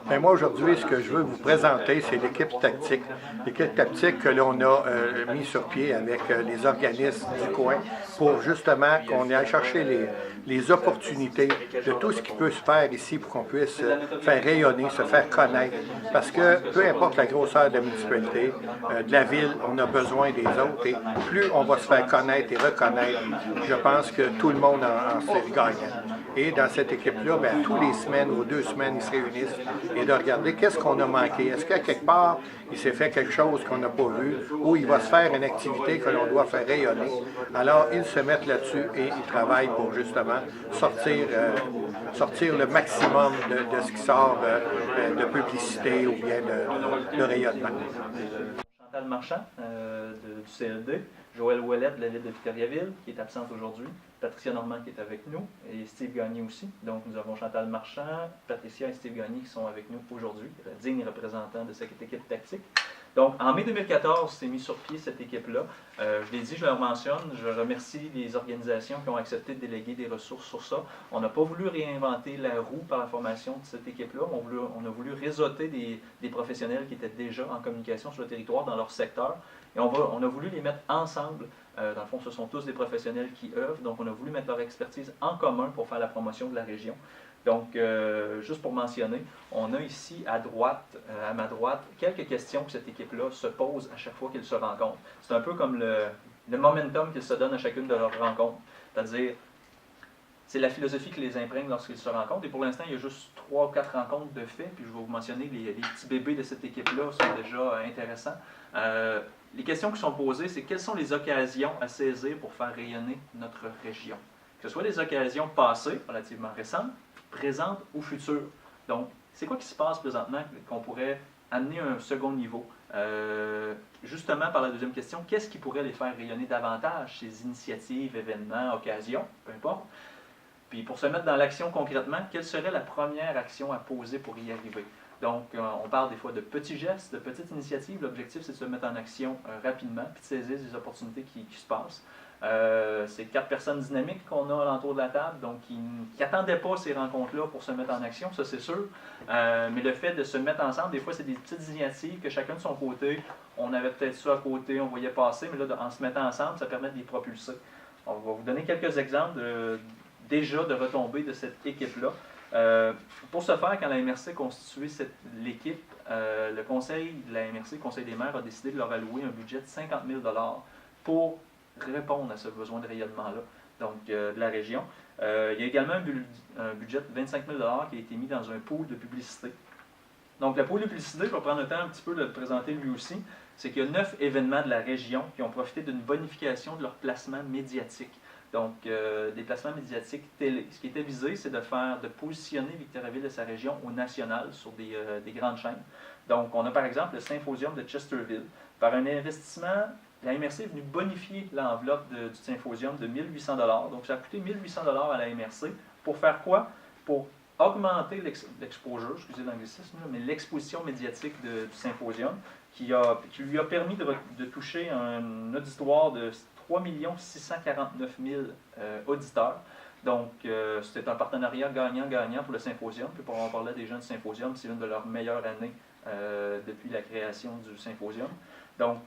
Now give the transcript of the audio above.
Bien, moi, aujourd'hui, ce que je veux vous présenter, c'est l'équipe tactique. L'équipe tactique que l'on a mis sur pied avec les organismes du coin pour justement qu'on aille chercher les opportunités de tout ce qui peut se faire ici pour qu'on puisse faire rayonner, se faire connaître. Parce que peu importe la grosseur de la municipalité, de la ville, on a besoin des autres. Et plus on va se faire connaître et reconnaître, je pense que tout le monde en sort gagnant. Et dans cette équipe-là, bien, tous les semaines ou 2 semaines, ils se réunissent et de regarder qu'est-ce qu'on a manqué. Est-ce qu'à quelque part, il s'est fait quelque chose qu'on n'a pas vu ou il va se faire une activité que l'on doit faire rayonner. Alors, ils se mettent là-dessus et ils travaillent pour justement sortir le maximum de ce qui sort de publicité ou bien de rayonnement. Chantal Marchand du CLD, Joël Ouellette de la ville de Victoriaville, qui est absente aujourd'hui, Patricia Normand qui est avec nous, et Steve Gagné aussi. Donc nous avons Chantal Marchand, Patricia et Steve Gagné qui sont avec nous aujourd'hui, dignes représentants de cette équipe tactique. Donc en mai 2014, s'est mis sur pied cette équipe-là. Je l'ai dit, je le mentionne, je remercie les organisations qui ont accepté de déléguer des ressources sur ça. On n'a pas voulu réinventer la roue par la formation de cette équipe-là, on a voulu réseauter des professionnels qui étaient déjà en communication sur le territoire dans leur secteur. Et on a voulu les mettre ensemble. Dans le fond, ce sont tous des professionnels qui œuvrent, donc on a voulu mettre leur expertise en commun pour faire la promotion de la région. Donc, juste pour mentionner, on a ici à droite, à ma droite, quelques questions que cette équipe-là se pose à chaque fois qu'ils se rencontrent. C'est un peu comme le momentum qu'ils se donnent à chacune de leurs rencontres. C'est-à-dire, c'est la philosophie qui les imprègne lorsqu'ils se rencontrent. Et pour l'instant, il y a juste 3 ou 4 rencontres de fait. Puis je vais vous mentionner les petits bébés de cette équipe-là sont déjà intéressants. Les questions qui sont posées, c'est quelles sont les occasions à saisir pour faire rayonner notre région? Que ce soit des occasions passées, relativement récentes, présentes ou futures. Donc, c'est quoi qui se passe présentement qu'on pourrait amener à un second niveau? Justement, par la deuxième question, qu'est-ce qui pourrait les faire rayonner davantage, ces initiatives, événements, occasions, peu importe? Puis pour se mettre dans l'action concrètement, quelle serait la première action à poser pour y arriver? Donc, on parle des fois de petits gestes, de petites initiatives. L'objectif, c'est de se mettre en action rapidement, puis de saisir les opportunités qui se passent. C'est 4 personnes dynamiques qu'on a alentour de la table, donc qui n'attendaient pas ces rencontres-là pour se mettre en action, ça c'est sûr. Mais le fait de se mettre ensemble, des fois, c'est des petites initiatives que chacun de son côté, on avait peut-être ça à côté, on voyait passer, mais là, en se mettant ensemble, ça permet de les propulser. On va vous donner quelques exemples déjà de retombées de cette équipe-là. Pour ce faire, quand la MRC a constitué l'équipe, le conseil de la MRC, le conseil des maires, a décidé de leur allouer un budget de 50 000 $ pour répondre à ce besoin de rayonnement-là, donc de la région. Il y a également un budget de 25 000 $ qui a été mis dans un pool de publicité. Donc, le pool de publicité, je vais prendre le temps un petit peu de le présenter lui aussi, c'est qu'il y a 9 événements de la région qui ont profité d'une bonification de leur placement médiatique. Donc, des placements médiatiques télé. Ce qui était visé, c'est de positionner Victoriaville et sa région au national sur des grandes chaînes. Donc, on a par exemple le Symposium de Chesterville. Par un investissement, la MRC est venue bonifier l'enveloppe du Symposium de 1 800 $. Donc, ça a coûté 1 800 $ à la MRC. Pour faire quoi? Pour augmenter l'exposure, excusez l'anglicisme, mais l'exposition médiatique du Symposium, qui lui a permis de toucher un auditoire de 3 649 000 auditeurs. Donc, c'est un partenariat gagnant-gagnant pour le Symposium. Puis, pour en parler des gens du Symposium, c'est une de leurs meilleures années depuis la création du Symposium. Donc,